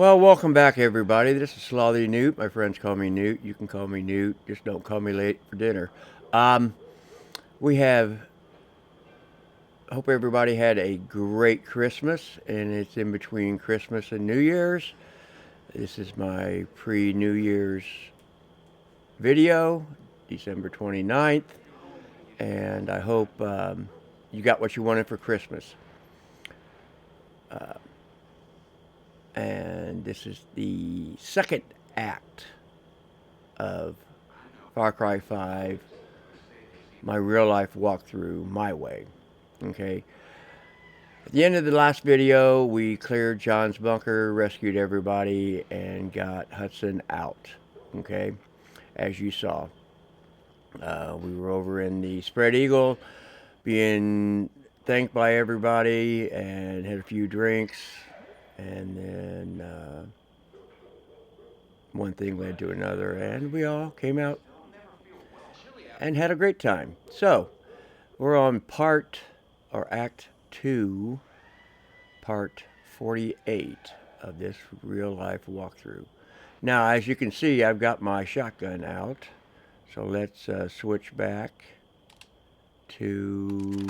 Well, welcome back, everybody. This is Slothy Newt. My friends call me Newt. You can call me Newt. Just don't call me late for dinner. Um, we have. Hope everybody had a great Christmas, and it's in between Christmas and New Year's. This is my pre-New Year's video, December 29th, and I hope you got what you wanted for Christmas. Uh, and this is the second act of Far Cry 5, my real life walkthrough, my way. Okay. At the end of the last video, we cleared John's bunker, rescued everybody, and got Hudson out. Okay. As you saw, we were over in the Spread Eagle, being thanked by everybody, and had a few drinks, and then one thing led to another, and we all came out and had a great time. So, we're on Act 2, Part 48 of this real life walkthrough. Now, as you can see, I've got my shotgun out. So let's switch back to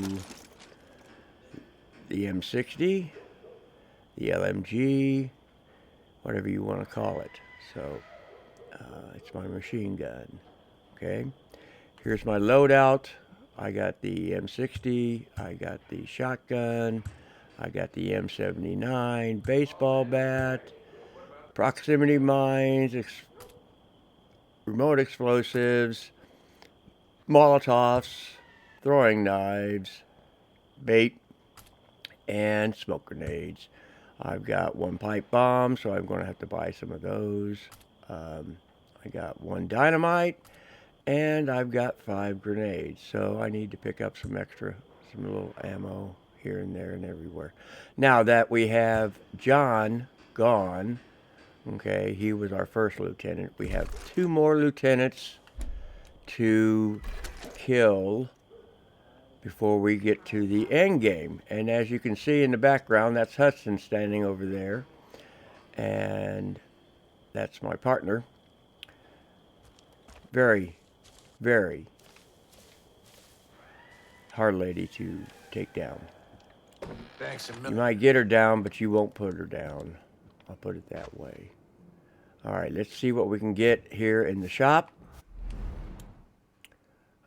the M60, the LMG, whatever you want to call it. So it's my machine gun. Okay. Here's my loadout. I got the M60, I got the shotgun, I got the M79 baseball bat, proximity mines, remote explosives, Molotovs, throwing knives, bait, and smoke grenades. I've got one pipe bomb, so I'm going to have to buy some of those. I got one dynamite, and I've got 5 grenades, so I need to pick up some little ammo here and there and everywhere. Now that we have John gone, okay, he was our first lieutenant. We have 2 more lieutenants to kill before we get to the end game. And as you can see in the background, that's Hudson standing over there, and that's my partner. Very, very hard lady to take down. Thanks a You million. might get her down, but you won't put her down. I'll put it that way. All right, let's see what we can get here in the shop.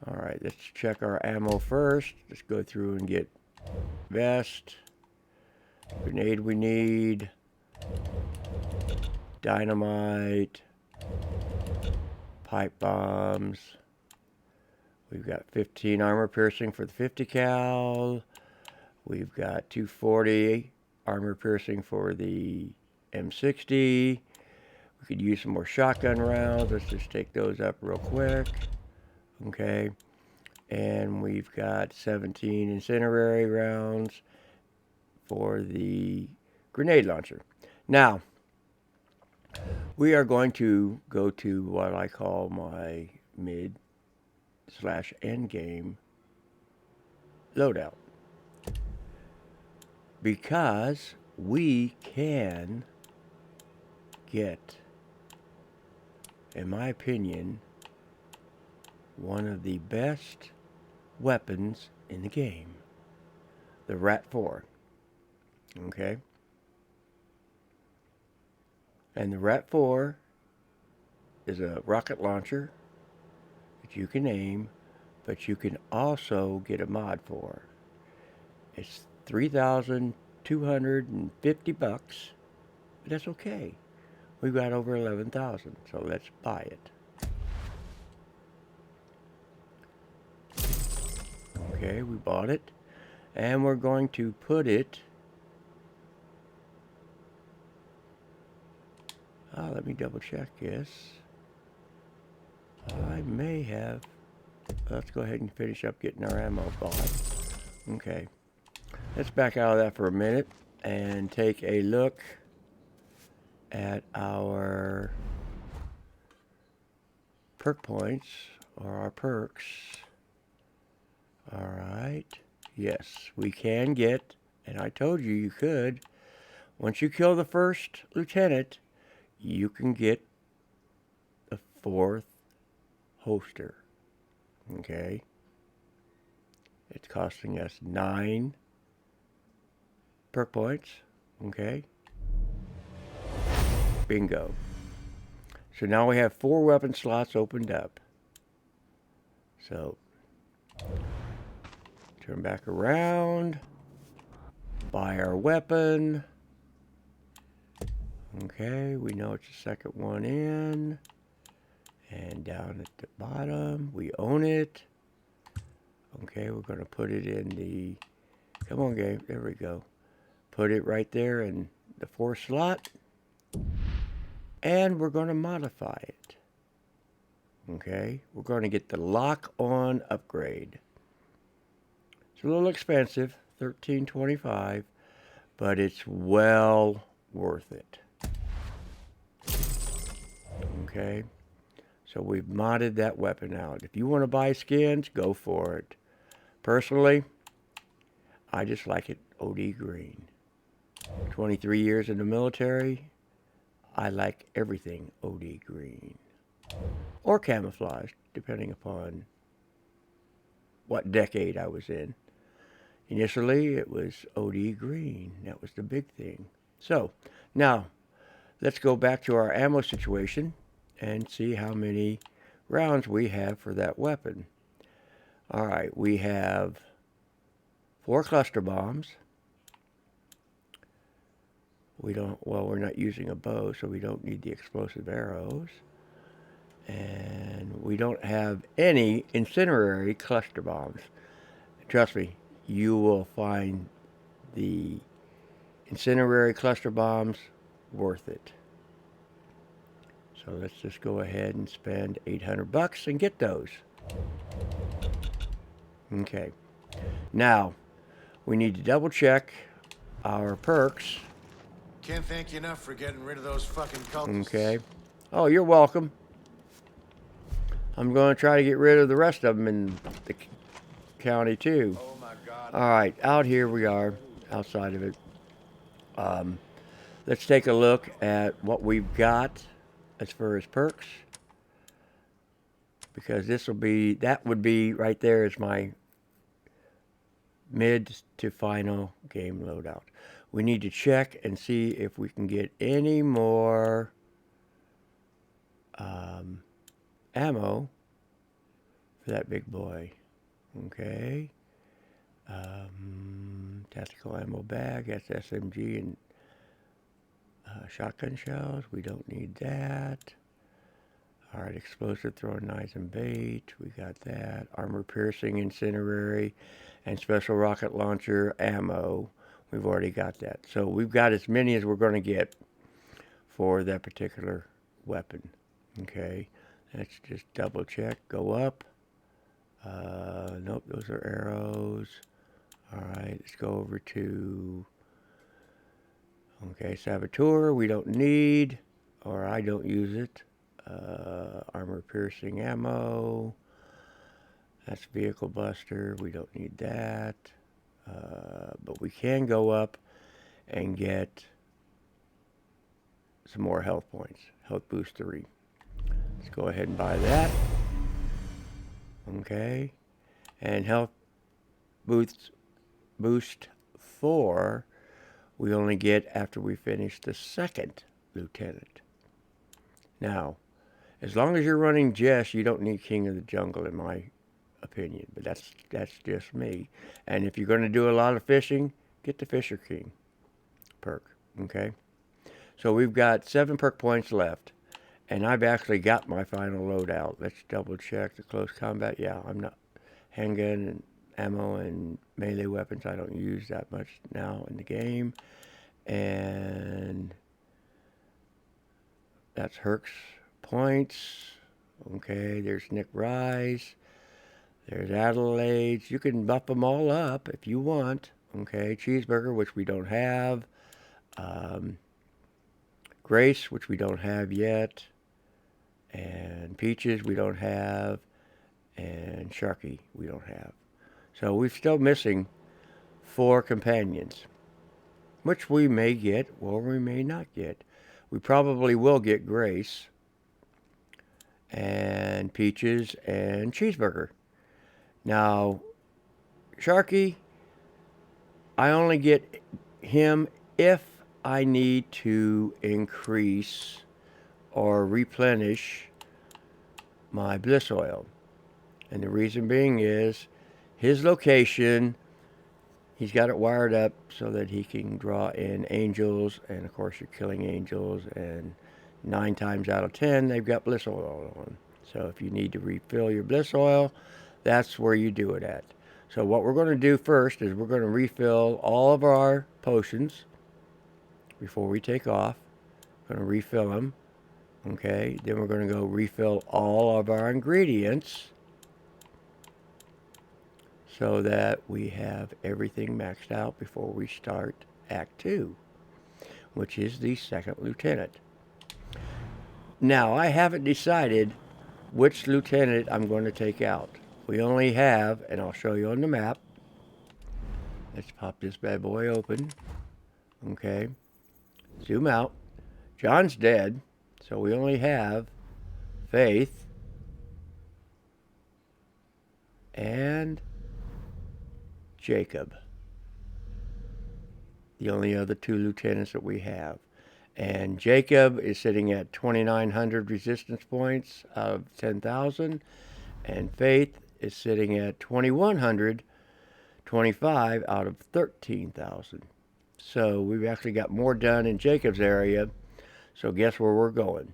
All right, let's check our ammo first. Let's go through and get vest, grenade we need, dynamite, pipe bombs. We've got 15 armor piercing for the 50 cal. We've got 240 armor piercing for the M60. We could use some more shotgun rounds. Let's just take those up real quick. Okay. And we've got 17 incendiary rounds for the grenade launcher. Now, we are going to go to what I call my mid/end game loadout, because we can get, in my opinion, one of the best weapons in the game, the Rat 4. Okay? And the Rat 4 is a rocket launcher that you can aim, but you can also get a mod for. It's $3,250, but that's okay. We've got over 11,000, so let's buy it. Okay, we bought it, and we're going to put it. Let me double check this. I may have. Let's go ahead and finish up getting our ammo bought. Okay, let's back out of that for a minute and take a look at our perk points, or our perks. All right. Yes, we can get, and I told you you could. Once you kill the first lieutenant, you can get the fourth holster. Okay? It's costing us 9 perk points. Okay? Bingo. So now we have 4 weapon slots opened up. So, turn back around. Buy our weapon. Okay, we know it's the second one in. And down at the bottom, we own it. Okay, we're going to put it in the... Come on, game. There we go. Put it right there in the 4th slot. And we're going to modify it. Okay, we're going to get the lock-on upgrade. It's a little expensive, $13.25, but it's well worth it. Okay, so we've modded that weapon out. If you want to buy skins, go for it. Personally, I just like it OD green. 23 years in the military, I like everything OD green. Or camouflage, depending upon what decade I was in. Initially, it was OD green. That was the big thing. So, now, let's go back to our ammo situation and see how many rounds we have for that weapon. Alright, we have 4 cluster bombs. We're not using a bow, so we don't need the explosive arrows. And we don't have any incendiary cluster bombs. Trust me, you will find the incendiary cluster bombs worth it. So let's just go ahead and spend $800 and get those. Okay. Now, we need to double check our perks. Can't thank you enough for getting rid of those fucking cultists. Okay. Oh, you're welcome. I'm going to try to get rid of the rest of them in the county too. Oh my God. All right, out here we are, outside of it. Let's take a look at what we've got as far as perks, because that would be right there as my mid to final game loadout. We need to check and see if we can get any more ammo for that big boy. Okay. Tactical ammo bag, that's SMG and shotgun shells. We don't need that. Alright, explosive throwing knives and bait. We got that. Armor piercing, incendiary, and special rocket launcher ammo. We've already got that. So we've got as many as we're going to get for that particular weapon. Okay, let's just double check. Go up. Nope, those are arrows. Alright, let's go over to... Okay, Saboteur, we don't need, or I don't use it. Armor piercing ammo. That's vehicle buster, we don't need that. But we can go up and get some more health points. Health boost 3. Let's go ahead and buy that. Okay. And health boost 4 we only get after we finish the second lieutenant. Now, as long as you're running Jess, you don't need King of the Jungle in my opinion, but that's just me. And if you're going to do a lot of fishing, get the Fisher King perk, okay? So we've got 7 perk points left, and I've actually got my final loadout. Let's double check the close combat. Yeah, I'm not handgun and ammo and melee weapons. I don't use that much now in the game. And that's Herc's points. Okay, there's Nick Rise. There's Adelaide's. You can buff them all up if you want. Okay, Cheeseburger, which we don't have. Grace, which we don't have yet. And Peaches, we don't have. And Sharky, we don't have. So we're still missing 4 companions. which we may get or we may not get. We probably will get Grace and Peaches and Cheeseburger. Now, Sharky, I only get him if I need to increase or replenish my bliss oil. And the reason being is his location, he's got it wired up so that he can draw in angels, and of course you're killing angels, and 9 times out of 10 they've got bliss oil on. So if you need to refill your bliss oil, that's where you do it at. So what we're going to do first is we're going to refill all of our potions before we take off. We're going to refill them. Okay, then we're going to go refill all of our ingredients so that we have everything maxed out before we start Act 2, which is the second lieutenant. Now, I haven't decided which lieutenant I'm going to take out. We only have, and I'll show you on the map. Let's pop this bad boy open. Okay, zoom out. John's dead, so we only have Faith and Jacob, the only other 2 lieutenants that we have. And Jacob is sitting at 2,900 resistance points out of 10,000, and Faith is sitting at 2,125 out of 13,000. So we've actually got more done in Jacob's area. So guess where we're going?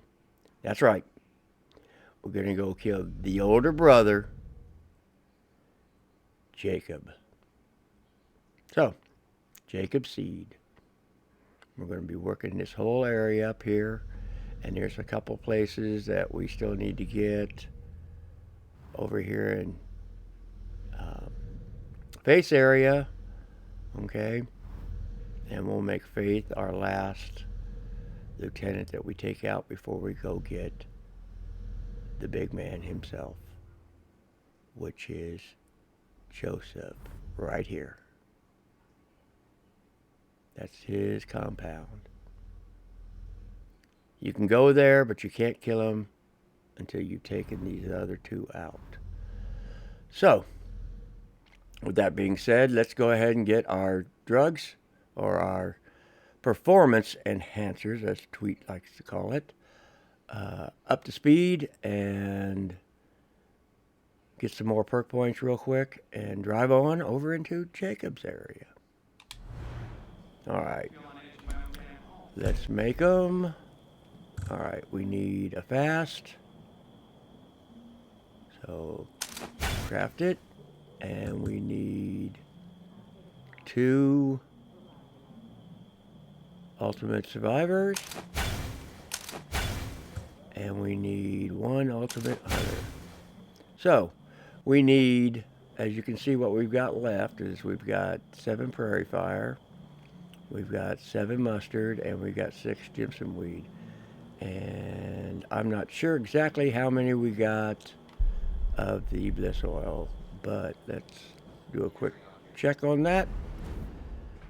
That's right. We're going to go kill the older brother, Jacob. So, Jacob's seed. We're going to be working this whole area up here, and there's a couple places that we still need to get over here in Faith's area. Okay, and we'll make Faith our last lieutenant that we take out before we go get the big man himself, which is Joseph, right here. That's his compound. You can go there, but you can't kill him until you've taken these other 2 out. So, with that being said, let's go ahead and get our drugs, or our performance enhancers, as Tweet likes to call it, up to speed, and get some more perk points real quick, and drive on over into Jacob's area. Alright, let's make them. Alright, we need a fast, so craft it, and we need 2 ultimate survivors, and we need 1 ultimate hunter. So we need, as you can see, what we've got left is we've got 7 prairie fire, we've got 7 mustard, and we've got 6 Jimson weed. And I'm not sure exactly how many we got of the bliss oil, but let's do a quick check on that.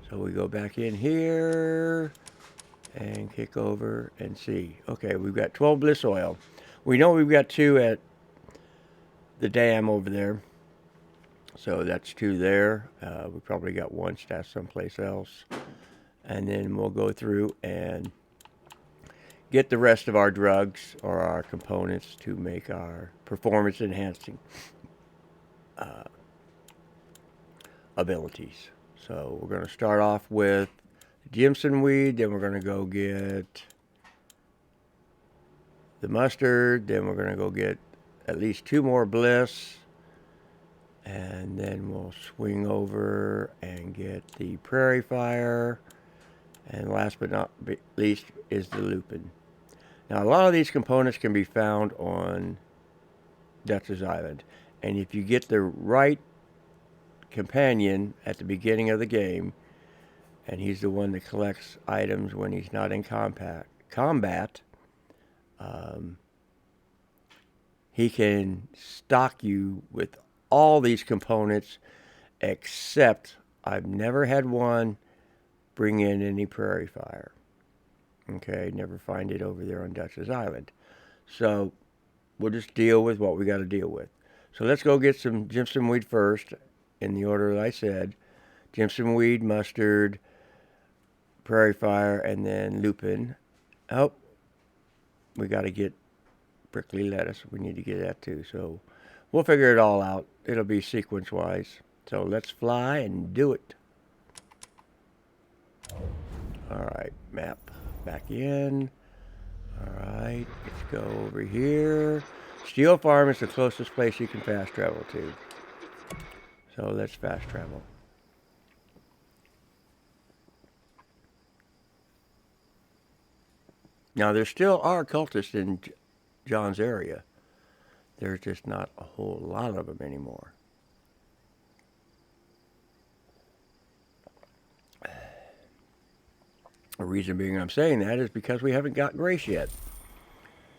So we go back in here and kick over and see. Okay, we've got 12 bliss oil. We know we've got 2 at the dam over there. So that's 2 there. We probably got 1 stashed someplace else. And then we'll go through and get the rest of our drugs or our components to make our performance enhancing abilities. So we're going to start off with Jimson weed, then we're going to go get the mustard, then we're going to go get at least 2 more bliss, and then we'll swing over and get the prairie fire, and last but not least is the lupin. Now, a lot of these components can be found on Dutch's Island, and if you get the right companion at the beginning of the game, and he's the one that collects items when he's not in combat, he can stock you with all these components, except I've never had one bring in any prairie fire. Okay, never find it over there on Dutchess Island. So we'll just deal with what we got to deal with. So let's go get some Jimson weed first, in the order that I said. Jimson weed, mustard, prairie fire, and then lupin. Oh, we got to get prickly lettuce. We need to get that too. So we'll figure it all out. It'll be sequence-wise. So let's fly and do it. All right, map back in. All right, let's go over here. Steel Farm is the closest place you can fast travel to. So let's fast travel. Now, there still are cultists in John's area. There's just not a whole lot of them anymore. The reason being I'm saying that is because we haven't got Grace yet.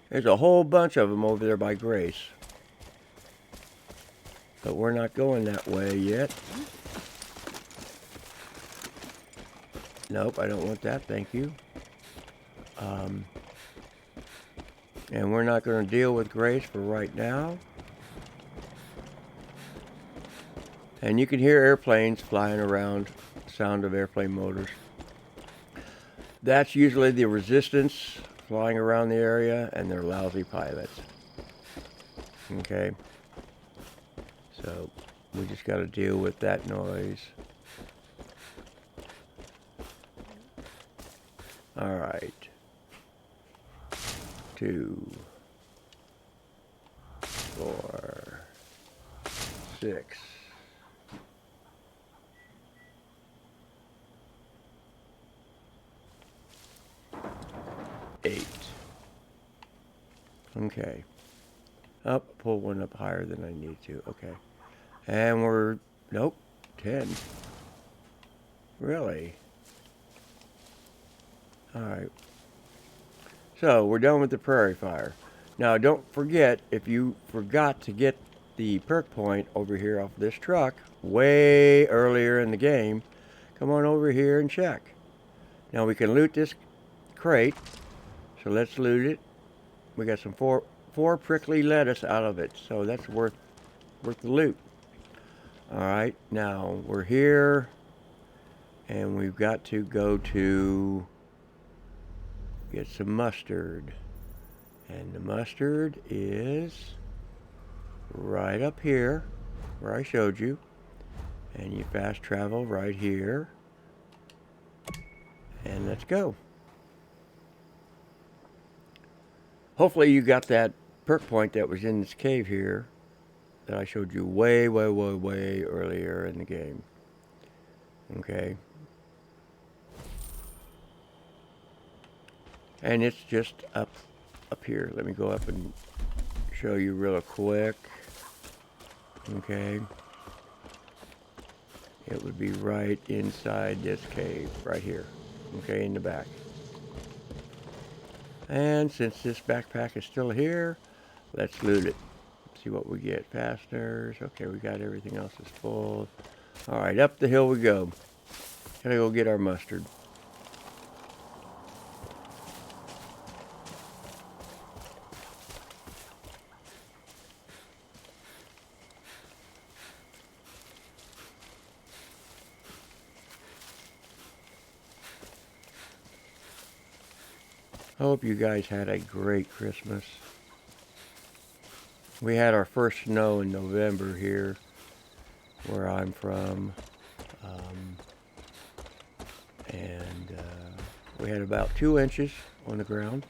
There's a whole bunch of them over there by Grace. But we're not going that way yet. Nope, I don't want that, thank you. And we're not going to deal with Grace for right now. And you can hear airplanes flying around, sound of airplane motors. That's usually the resistance flying around the area, and they're lousy pilots. Okay. So we just got to deal with that noise. All right. 2, 4, 6. 8. Okay. Up, pull one up higher than I need to. Okay. And we're, nope, 10. Really? All right. So we're done with the prairie fire. Now don't forget, if you forgot to get the perk point over here off this truck way earlier in the game, come on over here and check. Now we can loot this crate. So let's loot it. We got some four prickly lettuce out of it, so that's worth the loot. All right, now we're here, and we've got to go to get some mustard, and the mustard is right up here, where I showed you, and you fast travel right here, and let's go. Hopefully you got that perk point that was in this cave here that I showed you way earlier in the game. Okay. And it's just up here. Let me go up and show you real quick. Okay. It would be right inside this cave, right here. Okay, in the back. And since this backpack is still here, let's loot it. See what we get. Fasteners. Okay, we got everything else is full. Alright, up the hill we go. Gotta go get our mustard. I hope you guys had a great Christmas. We had our first snow in November here, where I'm from. And we had about 2 inches on the ground.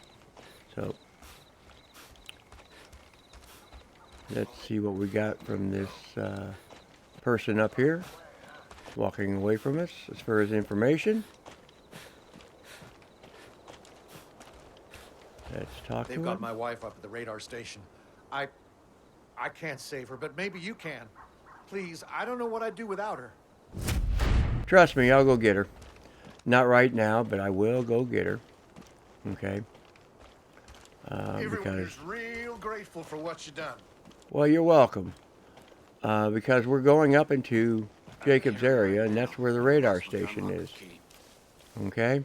So let's see what we got from this person up here, walking away from us as far as information. Let's talk to They've him. got my wife up at the radar station. I can't save her, but maybe you can. Please, I don't know what I'd do without her. Trust me, I'll go get her. Not right now, but I will go get her. Okay. Everyone Because, is real grateful for what you done. well, you're welcome. Because we're going up into Jacob's area, and that's where the radar station is. Okay.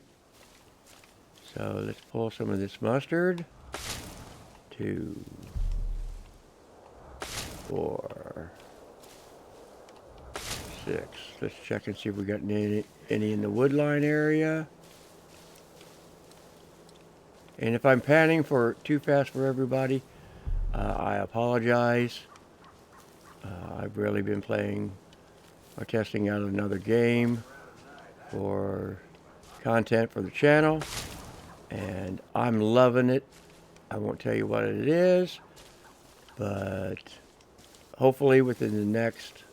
So let's pull some of this mustard. 2, 4, 6. Let's check and see if we got any in the woodline area. And if I'm panning for too fast for everybody, I apologize. I've really been playing or testing out another game for content for the channel, and I'm loving it. I won't tell you what it is, but hopefully within the next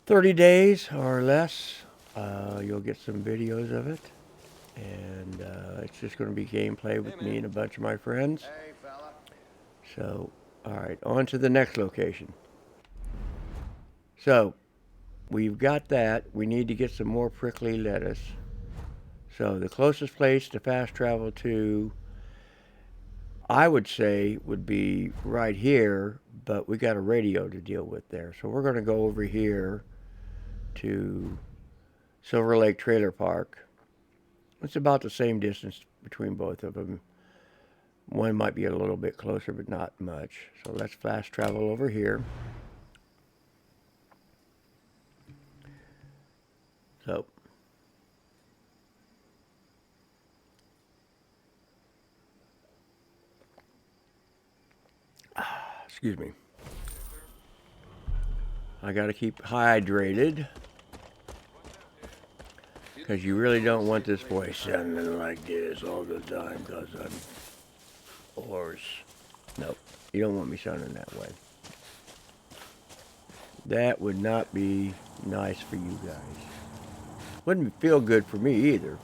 30 days or less, you'll get some videos of it. And it's just going to be gameplay with me and a bunch of my friends. Hey, fella. So, alright, on to the next location. So, we've got that. We need to get some more prickly lettuce. So, the closest place to fast travel to, I would say, would be right here, but we got a radio to deal with there. So, we're going to go over here to Silver Lake Trailer Park. It's about the same distance between both of them. One might be a little bit closer, but not much. So let's fast travel over here. So, excuse me. I got to keep hydrated, because you really don't want this voice sounding like this all the time, because I'm hoarse. Nope, you don't want me sounding that way. That would not be nice for you guys. Wouldn't feel good for me either.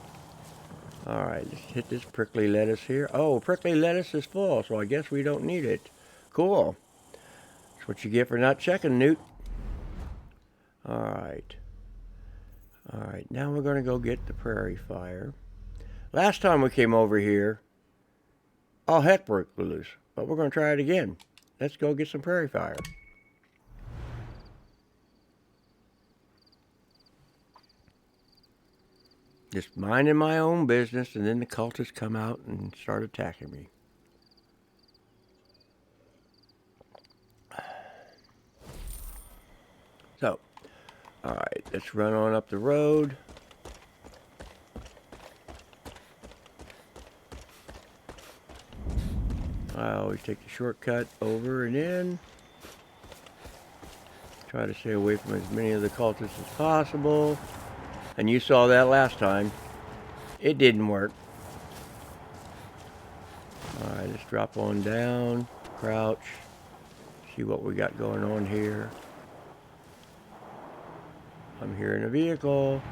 Alright, let's hit this prickly lettuce here. Oh, prickly lettuce is full, so I guess we don't need it. Cool. That's what you get for not checking, Newt. Alright. Alright, now we're going to go get the prairie fire. Last time we came over here, all heck broke loose. But we're going to try it again. Let's go get some prairie fire. Just minding my own business, and then the cultists come out and start attacking me. So, alright, let's run on up the road. I always take the shortcut over and in. Try to stay away from as many of the cultists as possible. And you saw that last time. It didn't work. Alright, let's drop on down. Crouch. See what we got going on here. I'm here in a vehicle.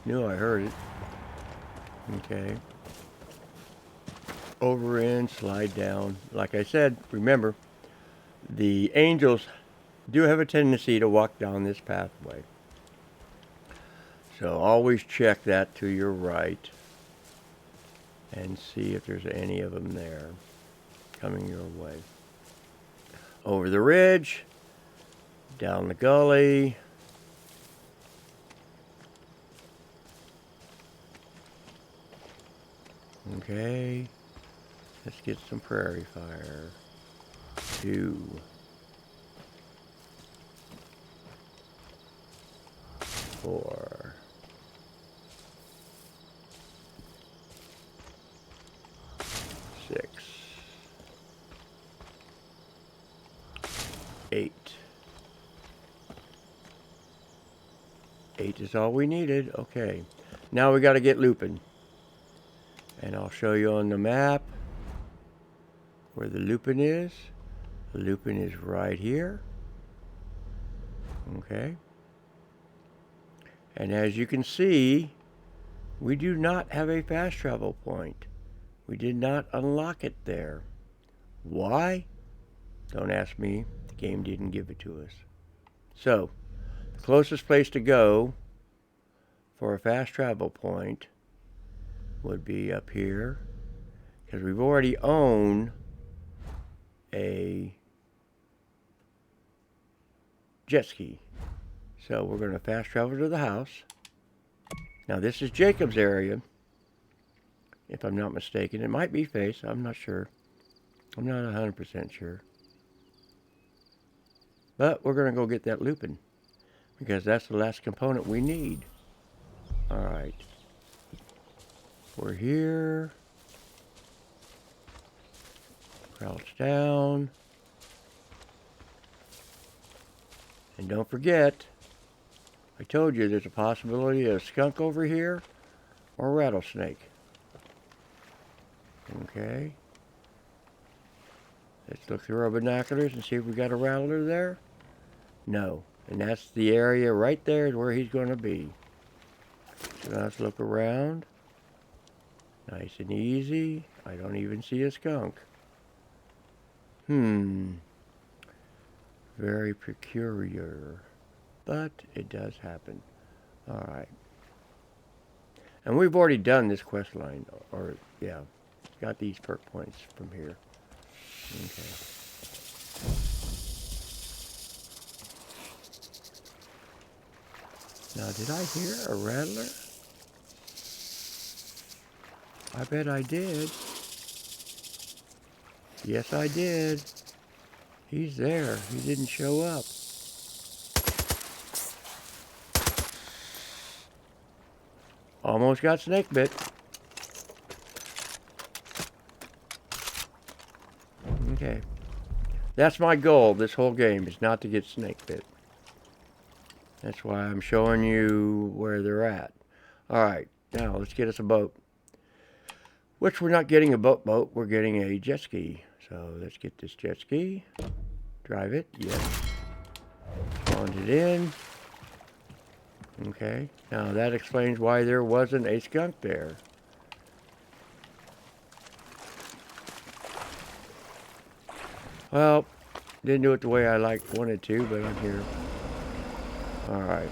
Knew I heard it. Okay. Over in, slide down. Like I said, remember, the angels do have a tendency to walk down this pathway. So always check that to your right and see if there's any of them there coming your way. Over the ridge, down the gully. Okay, let's get some prairie fire. 2, 4, 6, 8. 8 is all we needed. Okay, now we got to get looping. And I'll show you on the map where the lupin is. The lupin is right here. Okay. And as you can see, we do not have a fast travel point. We did not unlock it there. Why? Don't ask me. The game didn't give it to us. So, the closest place to go for a fast travel point would be up here, because we've already owned a jet ski. So we're going to fast travel to the house. Now this is Jacob's area, if I'm not mistaken. It might be Face, I'm not sure. I'm not 100% sure. But we're going to go get that Lupin, because that's the last component we need. Alright. We're here. Crouch down. And don't forget, I told you there's a possibility of a skunk over here or a rattlesnake. Okay. Let's look through our binoculars and see if we got a rattler there. No. And that's the area right there is where he's going to be. So now let's look around. Nice and easy. I don't even see a skunk. Very peculiar. But it does happen. Alright. And we've already done this quest line. Or, yeah. Got these perk points from here. Okay. Now, did I hear a rattler? I bet I did. Yes, I did. He's there. He didn't show up. Almost got snake bit. Okay. That's my goal this whole game, is not to get snake bit. That's why I'm showing you where they're at. Alright, now let's get us a boat. Which we're not getting a boat, we're getting a jet ski. So let's get this jet ski. Drive it, yes. Spawned it in. Okay, now that explains why there wasn't a skunk there. Well, didn't do it the way I wanted to, but I'm here. Alright.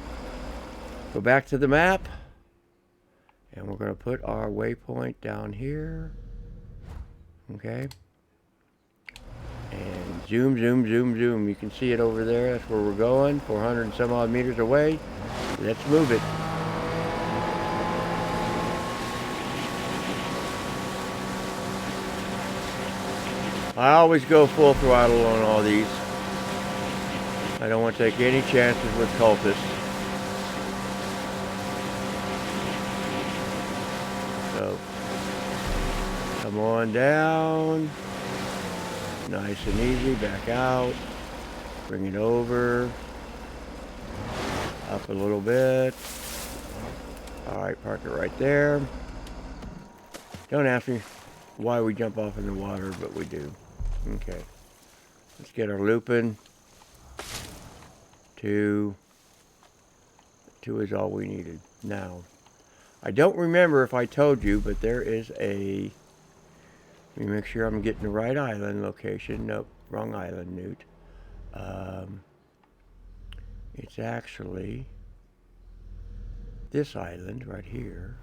Go back to the map. And we're going to put our waypoint down here. Okay. And zoom, zoom, zoom, zoom. You can see it over there. That's where we're going. 400 and some odd meters away. Let's move it. I always go full throttle on all these. I don't want to take any chances with cultists. So, come on down. Nice and easy. Back out. Bring it over. Up a little bit. Alright, park it right there. Don't ask me why we jump off in the water, but we do. Okay. Let's get our Lupin. 2. 2 is all we needed. Now, I don't remember if I told you, but there is a... Let me make sure I'm getting the right island location. Nope, wrong island, Newt. It's actually this island right here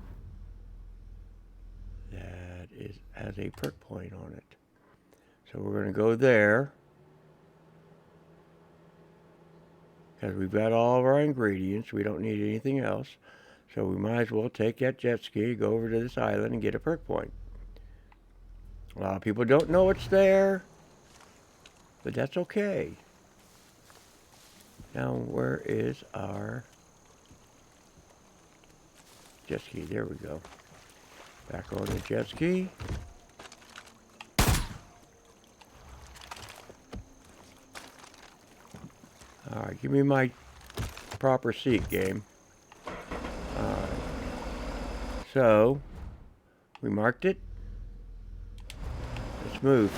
that has a perk point on it. So we're going to go there because we've got all of our ingredients. We don't need anything else. So we might as well take that jet ski, go over to this island and get a perk point. A lot of people don't know it's there, but that's okay. Now, where is our jet ski? There we go. Back on the jet ski. Alright, give me my proper seat, game. Alright. So, we marked it. Let's move.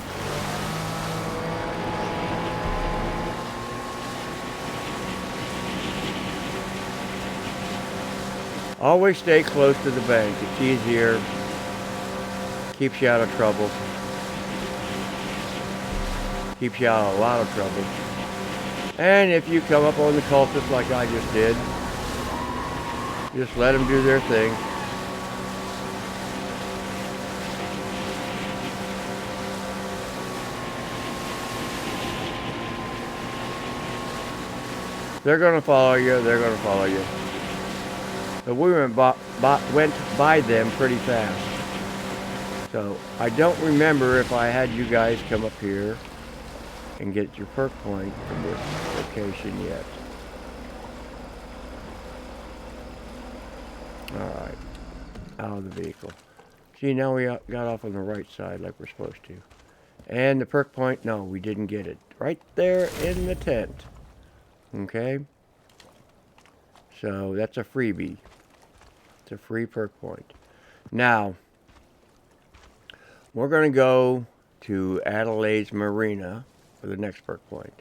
Always stay close to the bank. It's easier. Keeps you out of trouble. Keeps you out of a lot of trouble. And if you come up on the cultists like I just did, just let them do their thing. They're gonna follow you. They're gonna follow you. But we went by them pretty fast. So I don't remember if I had you guys come up here and get your perk point from this location yet. Alright. Out of the vehicle. See, now we got off on the right side like we're supposed to. And the perk point, no, we didn't get it. Right there in the tent. Okay? So that's a freebie. It's a free perk point. Now, we're going to go to Adelaide's Marina for the next perk point.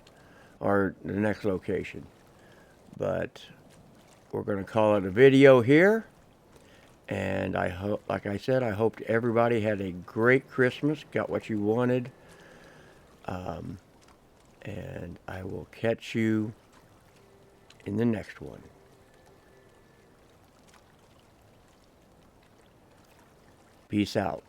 Or the next location. But we're going to call it a video here. And I hope, like I said, I hope everybody had a great Christmas, got what you wanted. And I will catch you in the next one. Peace out.